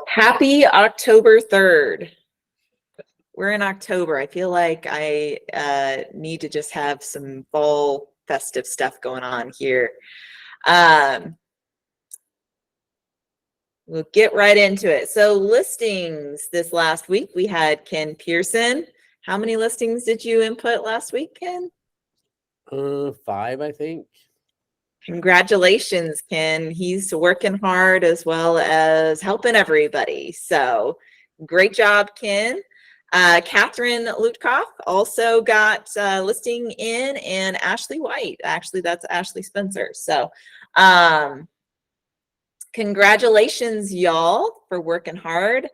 Happy October 3rd. We're in October. I feel like I need to just have some fall festive stuff going on here. We'll get right into it. So listings this last week, we had Ken Pearson. How many listings did you input last week, Ken? 5, I think. Congratulations, Ken. He's working hard as well as helping everybody. So great job, Ken. Catherine Lutkoff also got listing in, and Ashley White. Actually, that's Ashley Spencer. So congratulations, y'all, for working hard.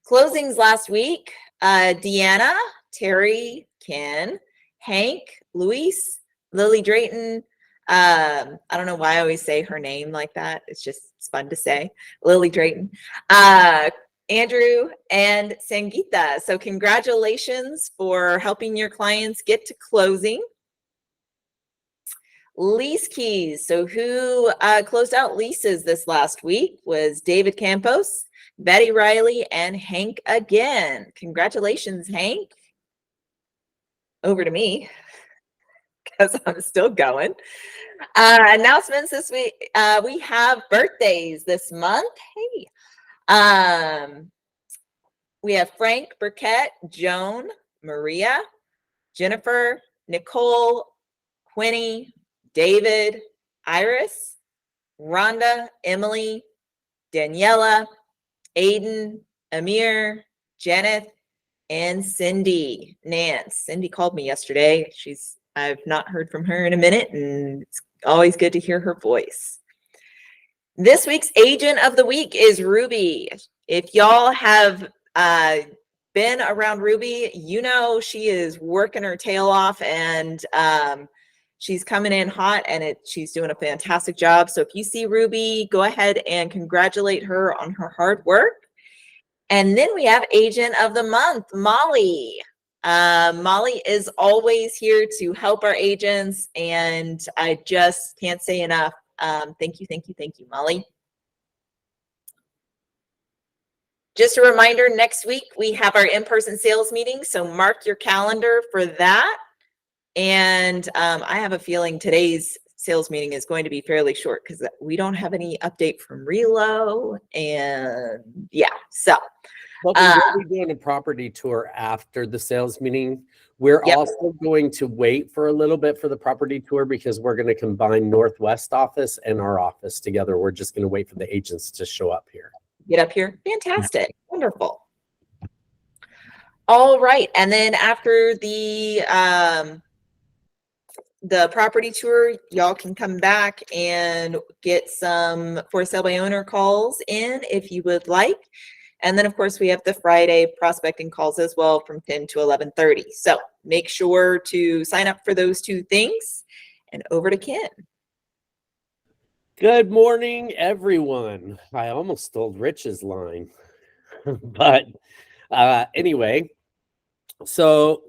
Closings last week, Deanna, Terry, Ken, Hank, Luis, Lily Drayton. I don't know why I always say her name like that. It's fun to say. Lily Drayton, Andrew, and Sangeeta. So congratulations for helping your clients get to closing. Lease keys. So who closed out leases this last week was David Campos, Betty Riley, and Hank again. Congratulations, Hank. Over to me, because I'm still going. Announcements this week. We have birthdays this month. Hey. We have Frank, Burkett, Joan, Maria, Jennifer, Nicole, Quinny, David, Iris, Rhonda, Emily, Daniela, Aiden, Amir, Janet, and Cindy. Nance. Cindy called me yesterday. I've not heard from her in a minute, and it's always good to hear her voice. This week's agent of the week is Ruby. If y'all have been around Ruby, you know she is working her tail off, and she's coming in hot, and she's doing a fantastic job. So if you see Ruby, go ahead and congratulate her on her hard work. And then we have agent of the month, Molly. Molly is always here to help our agents, and I just can't say enough. Thank you, Molly. Just a reminder, next week we have our in-person sales meeting, so mark your calendar for that. And I have a feeling today's sales meeting is going to be fairly short because we don't have any update from Relo, and yeah, so. But we will be doing a property tour after the sales meeting. We're also going to wait for a little bit for the property tour because we're going to combine Northwest office and our office together. We're just going to wait for the agents to show up here. Get up here. Fantastic. Wonderful. All right. And then after the property tour, y'all can come back and get some for sale by owner calls in if you would like. And then, of course, we have the Friday prospecting calls as well from 10 to 11:30. So make sure to sign up for those two things. And over to Ken. Good morning, everyone. I almost stole Rich's line. But anyway, so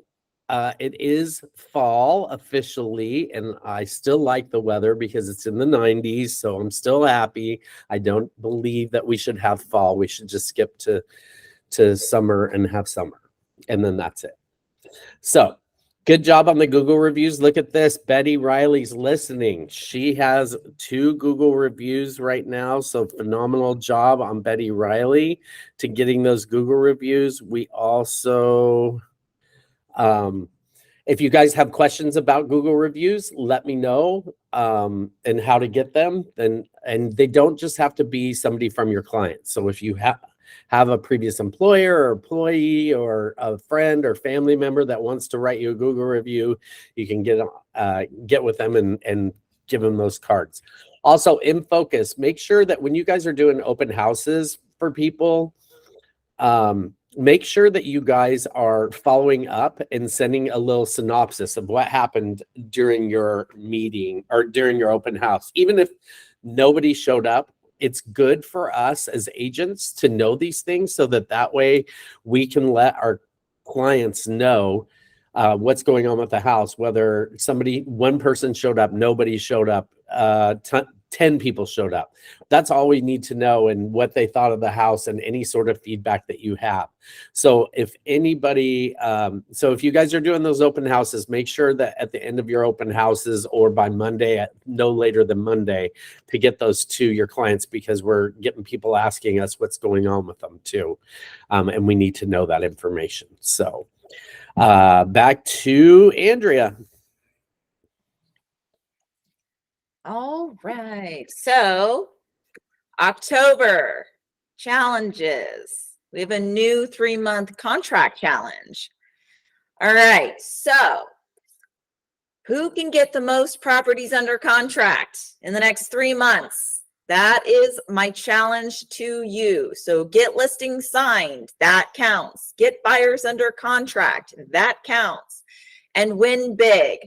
it is fall officially, and I still like the weather because it's in the 90s, so I'm still happy. I don't believe that we should have fall. We should just skip to summer and have summer, and then that's it. So good job on the Google reviews. Look at this. Betty Riley's listening. She has 2 Google reviews right now, so phenomenal job on Betty Riley to getting those Google reviews. We also... if you guys have questions about Google reviews, let me know and how to get them. And they don't just have to be somebody from your client. So if you have a previous employer or employee or a friend or family member that wants to write you a Google review, you can get with them and give them those cards. Also, in focus, make sure that when you guys are doing open houses for people, make sure that you guys are following up and sending a little synopsis of what happened during your meeting or during your open house. Even if nobody showed up, it's good for us as agents to know these things so that way we can let our clients know what's going on with the house, whether one person showed up, nobody showed up, 10 people showed up. That's all we need to know, and what they thought of the house and any sort of feedback that you have. So if anybody, so if you guys are doing those open houses, make sure that at the end of your open houses or by Monday, at no later than Monday, to get those to your clients, because we're getting people asking us what's going on with them too. And we need to know that information. So back to Andrea. All right. So October challenges. We have a new 3-month contract challenge. All right. So who can get the most properties under contract in the next 3 months? That is my challenge to you. So get listings signed. That counts. Get buyers under contract. That counts. And win big.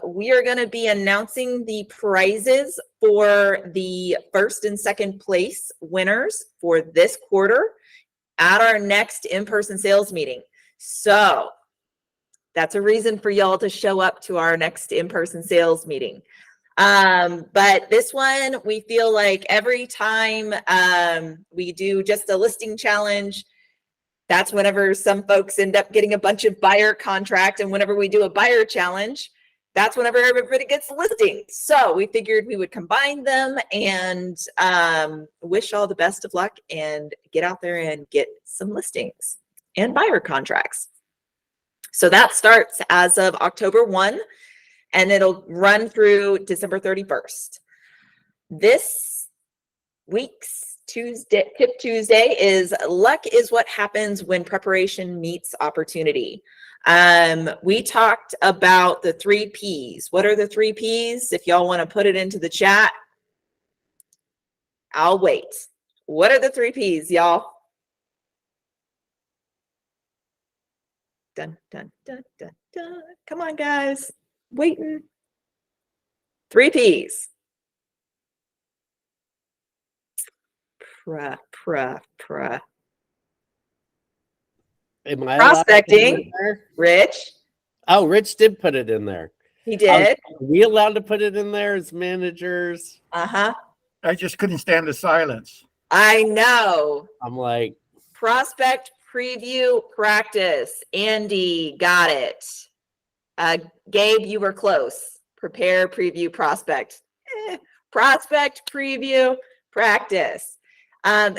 We are going to be announcing the prizes for the first and second place winners for this quarter at our next in-person sales meeting. So that's a reason for y'all to show up to our next in-person sales meeting. But this one, we feel like every time we do just a listing challenge, that's whenever some folks end up getting a bunch of buyer contract. And whenever we do a buyer challenge, that's whenever everybody gets listings. So we figured we would combine them and wish all the best of luck and get out there and get some listings and buyer contracts. So that starts as of October 1, and it'll run through December 31st. This week's Tip Tuesday is luck is what happens when preparation meets opportunity. We talked about the 3 Ps. What are the 3 Ps? If y'all want to put it into the chat, I'll wait. What are the 3 Ps, y'all? Dun, dun, dun, dun, dun. Come on, guys. Waiting. 3 Ps. Am I Prospecting. Rich. Oh, Rich did put it in there. He did. Are we allowed to put it in there as managers? Uh-huh. I just couldn't stand the silence. I know. I'm like, Prospect, preview, practice. Andy got it. Gabe, you were close. Prepare, preview, prospect. Prospect, preview, practice.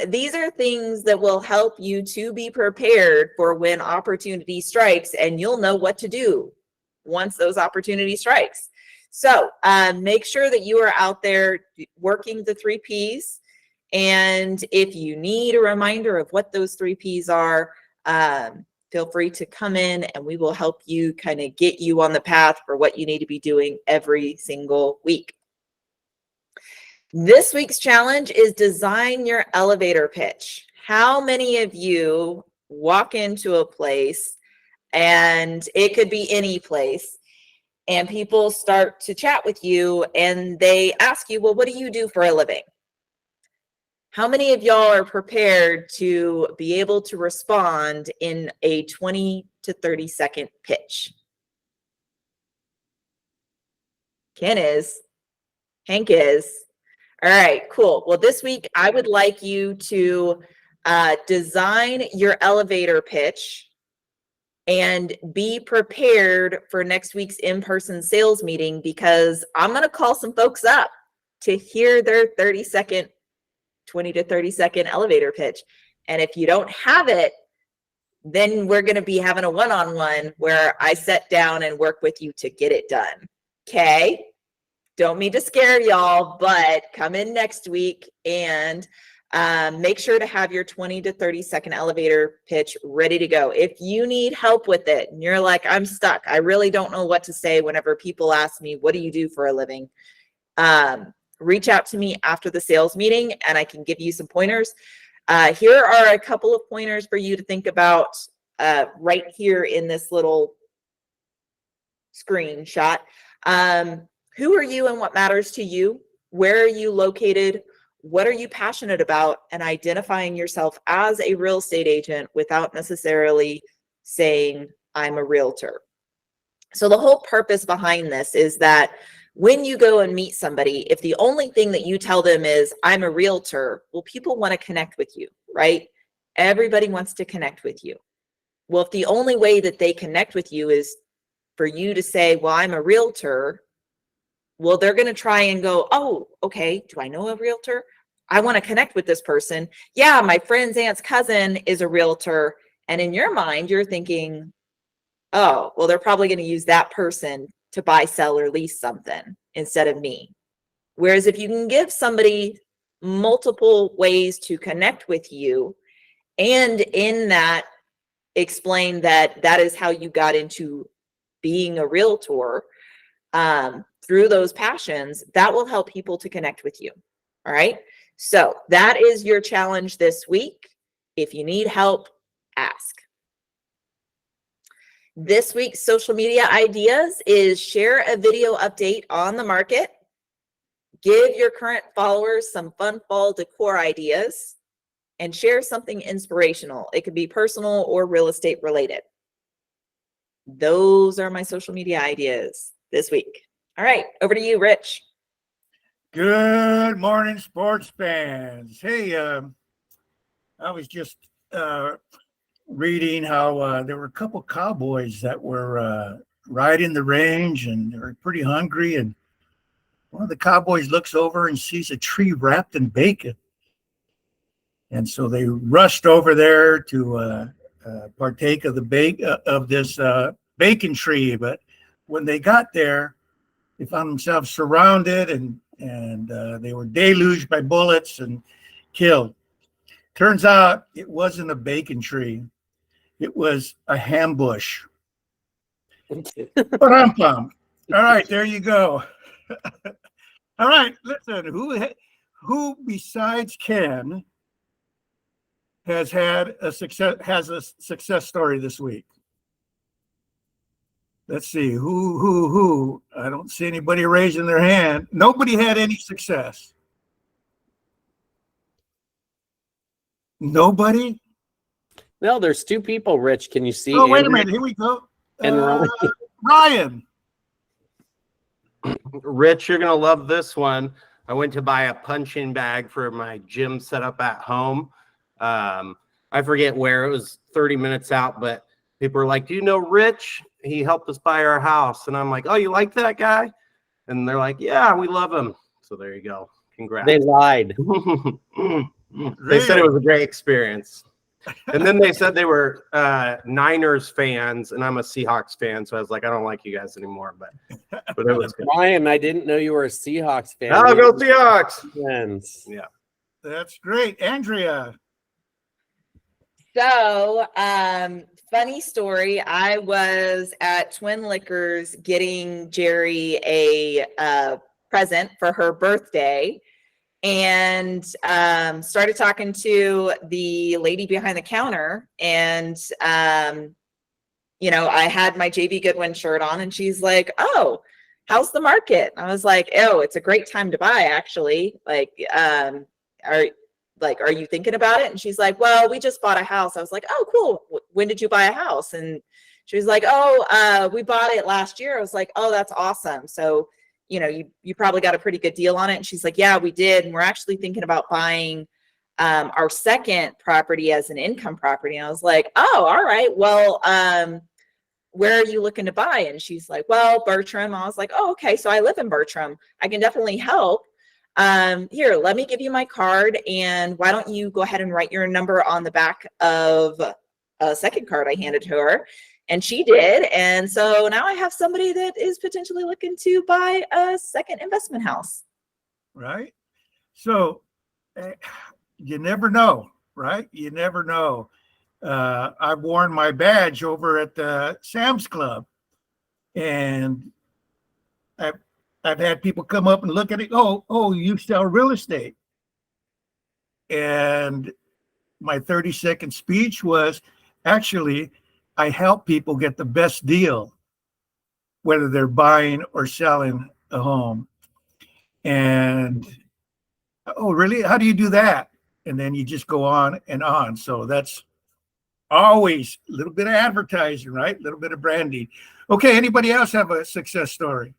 These are things that will help you to be prepared for when opportunity strikes, and you'll know what to do once those opportunity strikes. So make sure that you are out there working the 3 Ps. And if you need a reminder of what those 3 Ps are, feel free to come in and we will help you kind of get you on the path for what you need to be doing every single week. This week's challenge is design your elevator pitch. How many of you walk into a place, and it could be any place, and people start to chat with you and they ask you, well, what do you do for a living? How many of y'all are prepared to be able to respond in a 20 to 30 second pitch? Ken is. Hank is. All right, cool. Well, this week I would like you to design your elevator pitch and be prepared for next week's in-person sales meeting, because I'm going to call some folks up to hear their 20 to 30 second elevator pitch. And if you don't have it, then we're going to be having a one-on-one where I sit down and work with you to get it done. Okay? Don't mean to scare y'all, but come in next week and make sure to have your 20 to 30 second elevator pitch ready to go. If you need help with it and you're like, I'm stuck, I really don't know what to say whenever people ask me, what do you do for a living? Reach out to me after the sales meeting and I can give you some pointers. Here are a couple of pointers for you to think about right here in this little screenshot. Who are you and what matters to you? Where are you located? What are you passionate about? And identifying yourself as a real estate agent without necessarily saying, I'm a realtor. So the whole purpose behind this is that when you go and meet somebody, if the only thing that you tell them is, I'm a realtor, well, people want to connect with you, right? Everybody wants to connect with you. Well, if the only way that they connect with you is for you to say, well, I'm a realtor, well, they're going to try and go, oh, okay, do I know a realtor? I want to connect with this person. Yeah, my friend's aunt's cousin is a realtor. And in your mind, you're thinking, oh, well, they're probably going to use that person to buy, sell, or lease something instead of me. Whereas if you can give somebody multiple ways to connect with you, and in that explain that that is how you got into being a realtor, through those passions, that will help people to connect with you. All right. So that is your challenge this week. If you need help, ask. This week's social media ideas is share a video update on the market, give your current followers some fun fall decor ideas, and share something inspirational. It could be personal or real estate related. Those are my social media ideas this week. All right, over to you, Rich. Good morning, sports fans. Hey, I was just reading how there were a couple cowboys that were riding the range, and they were pretty hungry. And one of the cowboys looks over and sees a tree wrapped in bacon. And so they rushed over there to partake of this bacon tree. But when they got there, they found themselves surrounded, and they were deluged by bullets and killed. Turns out it wasn't a bacon tree; it was a ham bush. All right, there you go. All right, listen. Who besides Ken has a success story this week? Let's see, who? I don't see anybody raising their hand. Nobody had any success. Nobody? No, there's two people, Rich. Can you see? Oh, wait a Andrew minute. Here we go. and Ryan? Ryan. Rich, you're going to love this one. I went to buy a punching bag for my gym setup at home. I forget where. It was 30 minutes out, but people were like, do you know Rich? He helped us buy our house. And I'm like, oh, you like that guy? And they're like, yeah, we love him. So there you go. Congrats. They lied. They said it was a great experience. And then they said they were Niners fans, and I'm a Seahawks fan. So I was like, I don't like you guys anymore. But it was good. Ryan, I didn't know you were a Seahawks fan. Oh, go Seahawks. Friends. Yeah. That's great. Andrea. So, funny story. I was at Twin Liquors getting Jerry a present for her birthday, and started talking to the lady behind the counter. And, you know, I had my JB Goodwin shirt on, and she's like, oh, how's the market? I was like, oh, it's a great time to buy, actually. Like, are you thinking about it? And she's like, well, we just bought a house. I was like, oh, cool. When did you buy a house? And she was like, oh, we bought it last year. I was like, oh, that's awesome. So, you know, you probably got a pretty good deal on it. And she's like, yeah, we did. And we're actually thinking about buying our second property as an income property. And I was like, oh, all right. Well, where are you looking to buy? And she's like, well, Bertram. I was like, oh, okay. So I live in Bertram. I can definitely help. Here, let me give you my card, and why don't you go ahead and write your number on the back of a second card I handed to her. And she did. And so now I have somebody that is potentially looking to buy a second investment house. Right. So you never know, right? You never know. I've worn my badge over at the Sam's Club, and I've had people come up and look at it. Oh, you sell real estate. And my 30-second speech was, actually, I help people get the best deal, whether they're buying or selling a home. And, oh, really? How do you do that? And then you just go on and on. So that's always a little bit of advertising, right? A little bit of branding. Okay, anybody else have a success story?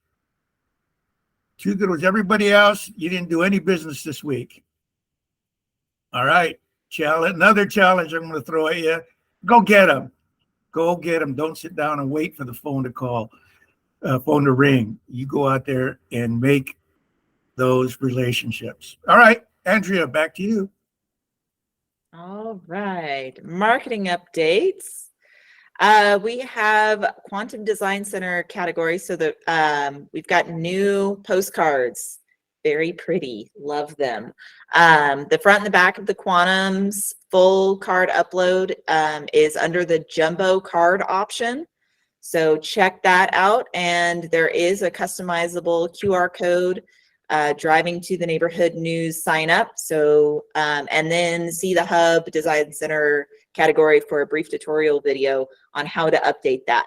Too good was everybody else. You didn't do any business this week. All right. Another challenge I'm going to throw at you. Go get them. Go get them. Don't sit down and wait for the phone to call, phone to ring. You go out there and make those relationships. All right, Andrea, back to you. All right, marketing updates. We have Quantum Design Center category. So we've got new postcards. Very pretty. Love them. The front and the back of the Quantum's full card upload is under the jumbo card option. So check that out. And there is a customizable QR code driving to the neighborhood news sign up. So, and then see the Hub Design Center category for a brief tutorial video on how to update that.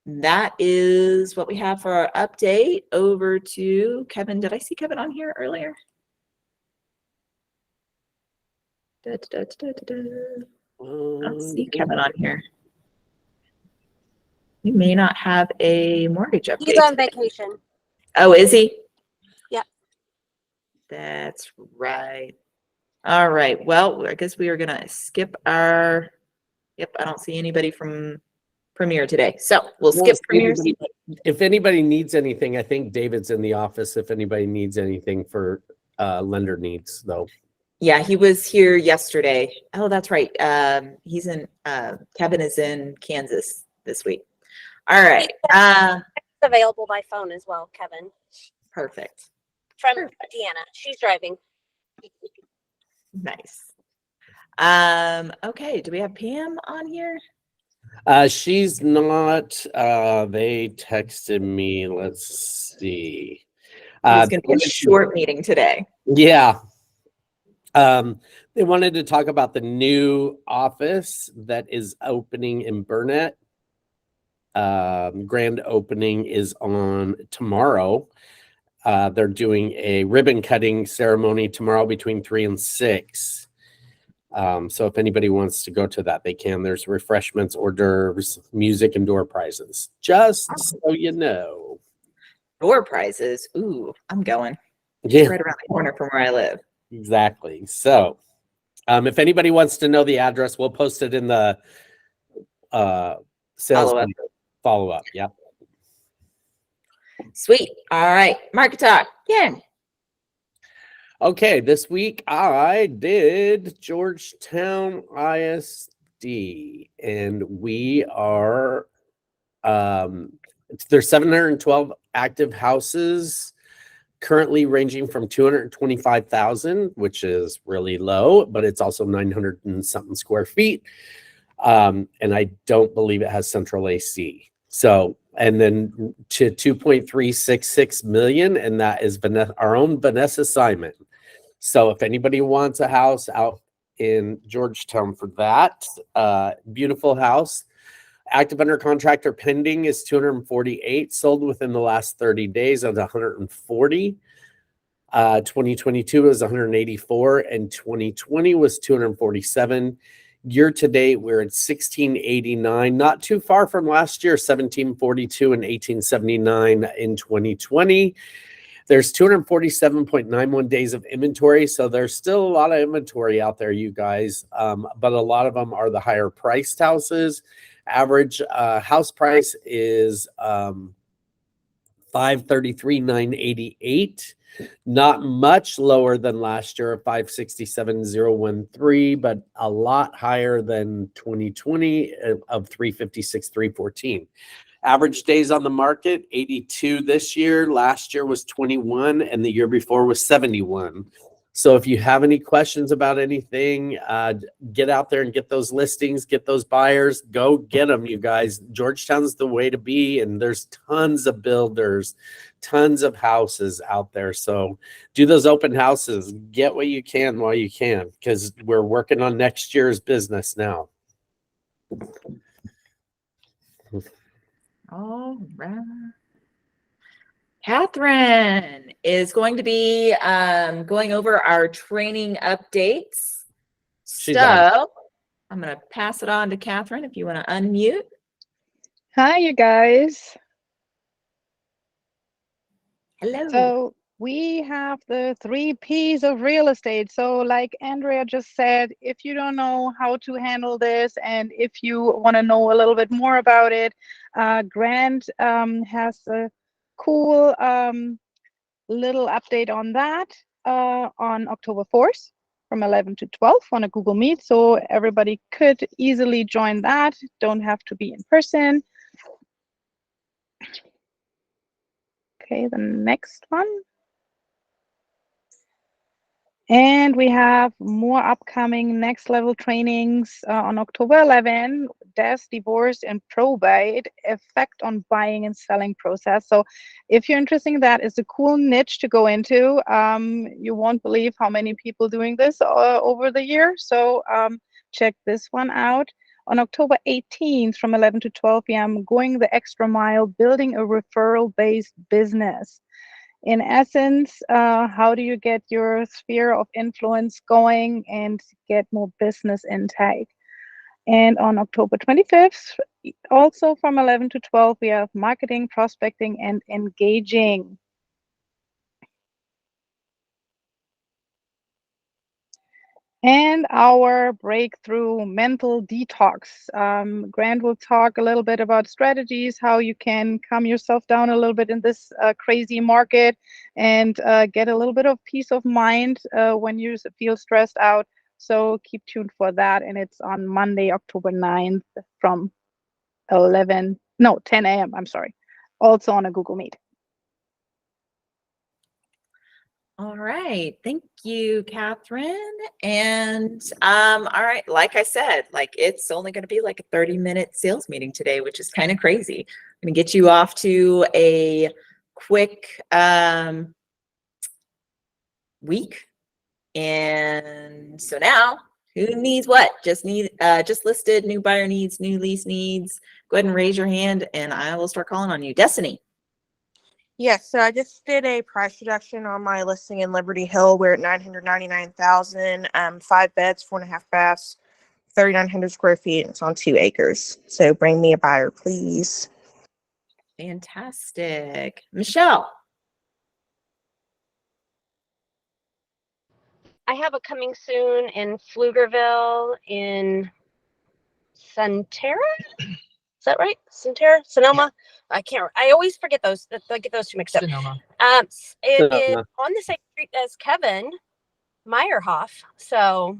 That is what we have for our update. Over to Kevin. Did I see Kevin on here earlier? I don't see Kevin on here. We may not have a mortgage update. He's on vacation. Oh, is he? Yep. That's right. All right. Well, I guess we are going to skip our, yep, I don't see anybody from Premier today. So we'll skip Premier. If anybody needs anything, I think David's in the office. If anybody needs anything for lender needs, though. Yeah, he was here yesterday. Oh, that's right. He's in, Kevin is in Kansas this week. All right. It's available by phone as well, Kevin. Perfect. From Deanna. She's driving. Nice. Okay. Do we have Pam on here? She's not. They texted me. Let's see. It's going to be a short meeting today. Yeah. They wanted to talk about the new office that is opening in Burnett. Grand opening is on tomorrow. They're doing a ribbon cutting ceremony tomorrow between 3 and 6. So if anybody wants to go to that, they can. There's refreshments, hors d'oeuvres, music, and door prizes. Just so you know. Door prizes. Ooh, I'm going. Yeah, It's right around the corner from where I live. exactly. So if anybody wants to know the address, we'll post it in the sales follow-up. Yep. Sweet. All right. Market talk. Ken. Okay, this week I did Georgetown ISD, and we are there's 712 active houses currently ranging from 225,000, which is really low, but it's also 900 and something square feet. And I don't believe it has central AC. So, and then to 2.366 million, and that is our own Vanessa Simon. So if anybody wants a house out in Georgetown for that, beautiful house, active under contract or pending is 248, sold within the last 30 days of 140. 2022 was 184, and 2020 was 247. Year to date, we're at 1689, not too far from last year, 1742 and 1879 in 2020. There's 247.91 days of inventory, so there's still a lot of inventory out there, you guys, but a lot of them are the higher priced houses. Average house price is $533,988. Not much lower than last year of $567,013, but a lot higher than 2020 of $356,314. Average days on the market, 82 this year. Last year was 21, and the year before was 71. So if you have any questions about anything, get out there and get those listings, get those buyers, go get them, you guys. Georgetown's the way to be, and there's tons of builders, tons of houses out there. So do those open houses, get what you can while you can, because we're working on next year's business now. All right. Catherine is going to be going over our training updates. She's So on. I'm going to pass it on to Catherine if you want to unmute. Hi, you guys. Hello. So we have the 3 Ps of real estate. So like Andrea just said, if you don't know how to handle this and if you want to know a little bit more about it, Grant has a cool little update on that on October 4th from 11 to 12 on a Google Meet. So everybody could easily join that. Don't have to be in person. Okay, the next one. And we have more upcoming next level trainings on October 11, death, divorce, and probate, effect on buying and selling process. So if you're interested in that, it's a cool niche to go into. You won't believe how many people doing this over the year. So check this one out. On October 18th from 11 to 12 p.m., going the extra mile, building a referral-based business. In essence, how do you get your sphere of influence going and get more business intake? And on October 25th, also from 11 to 12, we have marketing, prospecting, and engaging. And our breakthrough mental detox. Grant will talk a little bit about strategies, how you can calm yourself down a little bit in this crazy market and get a little bit of peace of mind when you feel stressed out. So keep tuned for that. And it's on Monday, October 9th from 10 a.m. I'm sorry. Also on a Google Meet. All right. Thank you, Catherine. And all right, like I said, like it's only going to be like a 30-minute sales meeting today, which is kind of crazy. I'm going to get you off to a quick week. And so now who needs what? Just listed, new buyer needs, new lease needs. Go ahead and raise your hand and I will start calling on you. Destiny. Yes, so I just did a price reduction on my listing in Liberty Hill. We're at $999,000, 5 beds, 4.5 baths, 3,900 square feet. And it's on 2 acres. So bring me a buyer, please. Fantastic. Michelle. I have a coming soon in Pflugerville in Sonterra. Is that right? Sonoma. I always forget those. I get those two mixed up. Sonoma. It is Sonoma. on the same street as Kevin Meyerhoff. So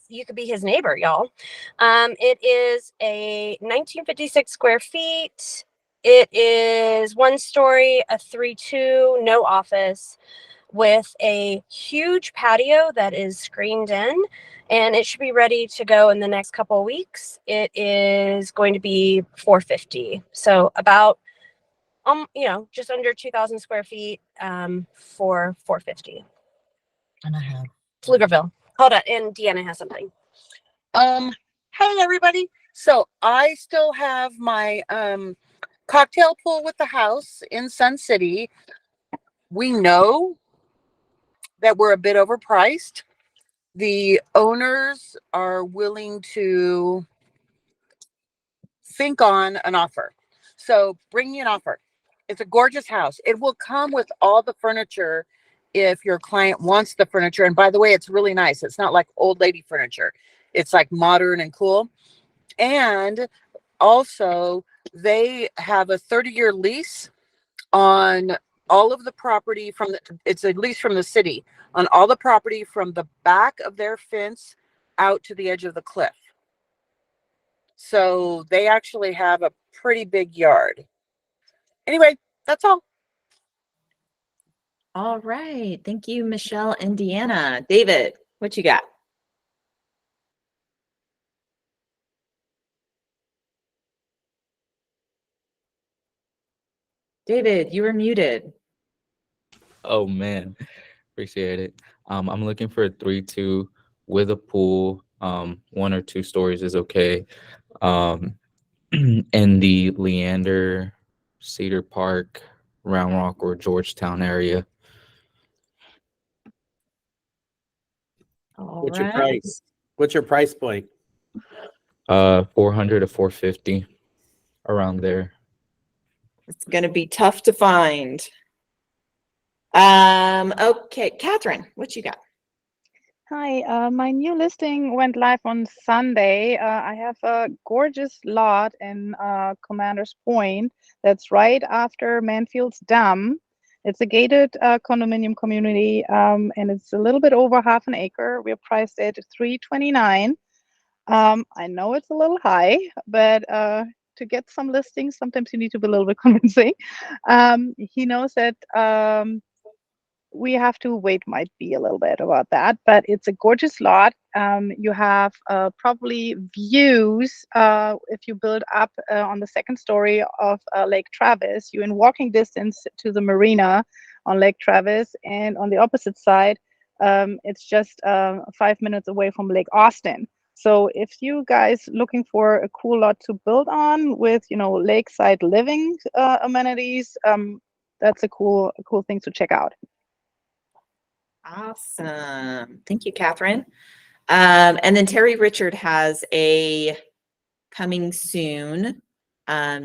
you could be his neighbor, y'all. It is a 1956 square feet. It is 1 story, a 3-2, no office, with a huge patio that is screened in, and it should be ready to go in the next couple of weeks. It is going to be $450, so about just under 2,000 square feet for $450. And I have. Pflugerville. Hold on, and Deanna has something. Hey everybody. So I still have my cocktail pool with the house in Sun City. We know that we're a bit overpriced. The owners are willing to think on an offer. So bring me an offer. It's a gorgeous house. It will come with all the furniture if your client wants the furniture. And by the way, it's really nice. It's not like old lady furniture. It's like modern and cool. And also they have a 30-year lease on all of the property it's a lease from the city on all the property from the back of their fence out to the edge of the cliff. So they actually have a pretty big yard. Anyway, that's all. All right. Thank you, Michelle and Deanna. David, what you got? David, you were muted. Oh man, appreciate it. I'm looking for a 3-2 with a pool. 1 or 2 stories is okay. In the Leander, Cedar Park, Round Rock, or Georgetown area. All What's your right. price? What's your price point? 400 to 450, around there. It's going to be tough to find. Okay, Catherine, what you got? Hi, my new listing went live on Sunday. I have a gorgeous lot in Commander's Point that's right after Manfield's Dam. It's a gated condominium community, and it's a little bit over half an acre. We're priced at $329. I know it's a little high, but to get some listings, sometimes you need to be a little bit convincing. He knows that we have to wait might be a little bit about that, but it's a gorgeous lot. You have probably views if you build up on the second story of Lake Travis. You're in walking distance to the marina on Lake Travis, and on the opposite side, it's just 5 minutes away from Lake Austin. So if you guys looking for a cool lot to build on with, lakeside living amenities, that's a cool thing to check out. Awesome. Thank you, Catherine. And then Terry Richard has a coming soon.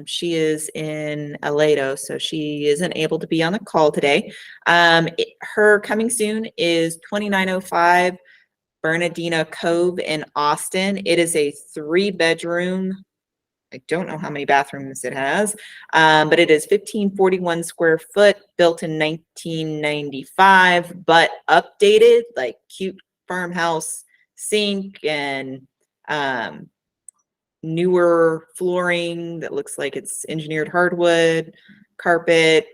She is in Aledo, so she isn't able to be on the call today. Her coming soon is 2905 Bernardino Cove in Austin. It is a 3-bedroom. I don't know how many bathrooms it has, but it is 1541 square foot, built in 1995, but updated, like cute farmhouse sink and newer flooring that looks like it's engineered hardwood, carpet,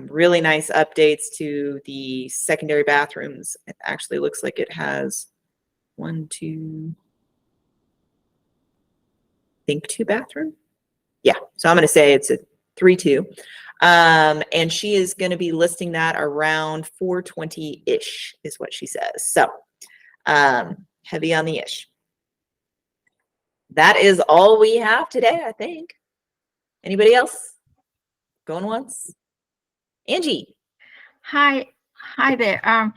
really nice updates to the secondary bathrooms. It actually looks like it has 2 bathroom. Yeah, so I'm going to say it's a 3-2. And she is going to be listing that around 420-ish is what she says. So heavy on the ish. That is all we have today, I think. Anybody else? Going once? Angie. Hi there.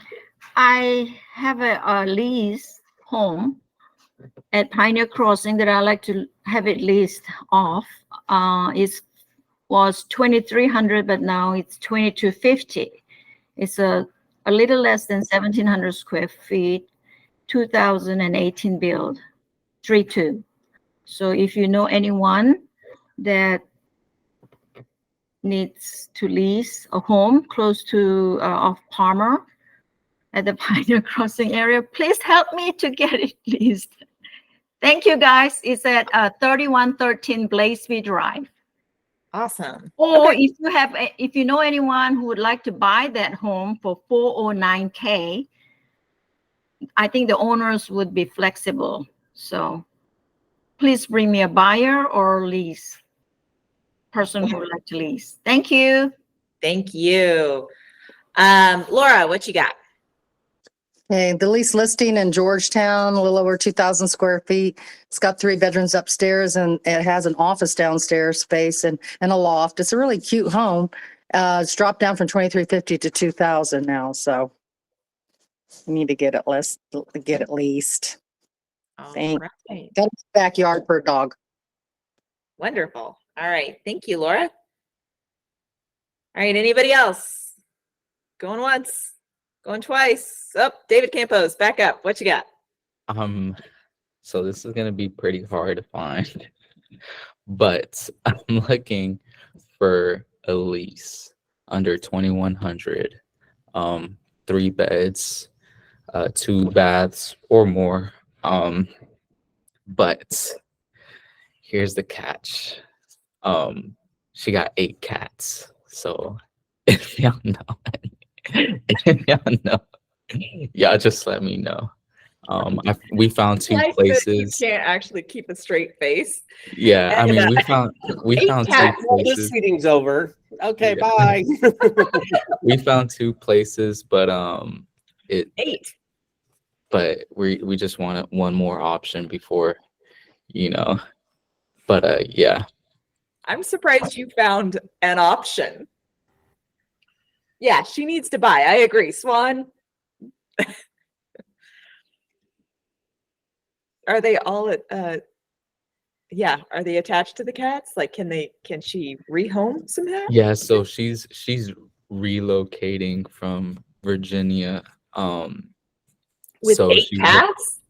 I have a lease home at Pioneer Crossing that I like to have it leased off. It was 2,300, but now it's 2,250. It's a little less than 1,700 square feet, 2018 build, 3-2. So if you know anyone that needs to lease a home close to off Palmer at the Pioneer Crossing area, please help me to get it leased. Thank you, guys. It's at 3113 Blazeby Drive. Awesome. Or Okay. if you know anyone who would like to buy that home for $409K, I think the owners would be flexible. So please bring me a buyer or lease person who would like to lease. Thank you. Thank you. Laura, what you got? Okay, the lease listing in Georgetown, a little over 2,000 square feet. It's got 3 bedrooms upstairs and it has an office downstairs space and a loft. It's a really cute home. It's dropped down from 2,350 to 2,000 now, so we need to get it leased. All Thanks. right. Got a backyard per dog. Wonderful. All right. Thank you, Laura. All right. Anybody else? Going once, going twice. Oh, David Campos, back up. What you got? So this is gonna be pretty hard to find, but I'm looking for a lease under 2,100, 3 beds, 2 baths or more. But here's the catch. She got 8 cats. So if y'all know, y'all just let me know. We found 2 Nice that places. You can't actually keep a straight face. Yeah, I And, mean, we found 2 Well, this places. meeting's over. Okay, Yeah. bye. We found 2 places, but 8. but we just wanted one more option before, But yeah. I'm surprised you found an option. Yeah, she needs to buy. I agree. Swan. Are they all are they attached to the cats? Like can she rehome somehow? Yeah, so she's relocating from Virginia. With So 8 she cats?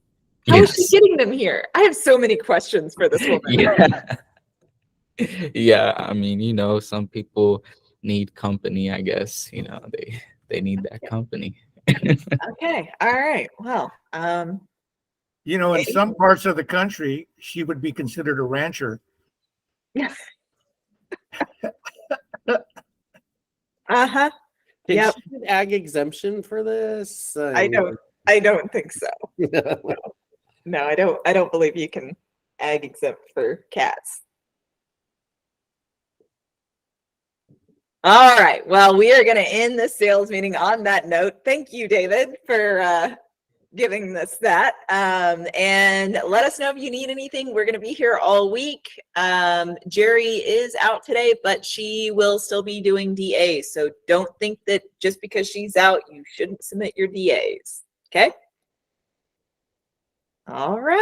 How is she yes. getting them here? I have so many questions for this woman. Yeah. Yeah, I mean, some people need company, I guess. They need that company. Okay. All right. Well, You know, in some parts of the country, she would be considered a rancher. uh-huh. Did Yep. she get ag exemption for this? I don't think so. No, I don't believe you can ag exempt for cats. All right. Well, we are going to end this sales meeting on that note. Thank you, David, for giving us that. And let us know if you need anything. We're going to be here all week. Jerry is out today, but she will still be doing DAs. So don't think that just because she's out, you shouldn't submit your DAs. Okay. All right.